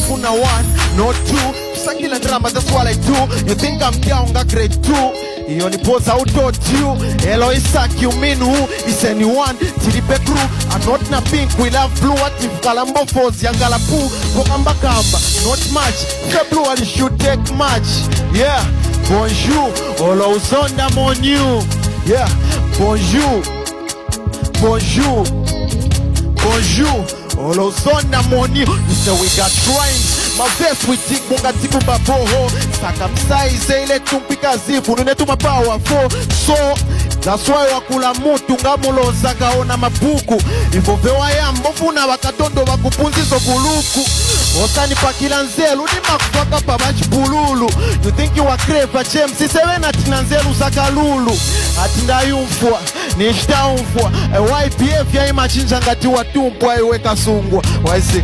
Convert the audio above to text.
Bafuna 1, not 2. Sakila drama, that's what I do. You think I'm down, got grade 2. You only pose out to you. Hello, Isaac, you mean who? Is anyone? Tilipe crew. I'm not na pink, we love blue. What if Kalambo Falls, Yangalapu, Bokamba Kamba? Not much. February should take much. Yeah. Bonjour. All Zonda mon you. Yeah. Bonjour. Bonjour. Bonjour. All Zonda mon you. So we got rhymes. My best with Dick Bunga Tiku Baboho. Sakamsaize ile tumpika zifu. Nunetuma powerful. So that's why wakula mutu ngamuloza kaona mabuku. Ivovewa ya mbofuna wakatondo wakupunzizo buluku. Osani pakila nzelu ni makwaka pabachi bululu. You think you are clever James. Sisewena tina nzelu zakalulu. Atinda yumfua, nishta umfua. YPF ya imachinja ngati watumpwa iweka sungwa. Waisi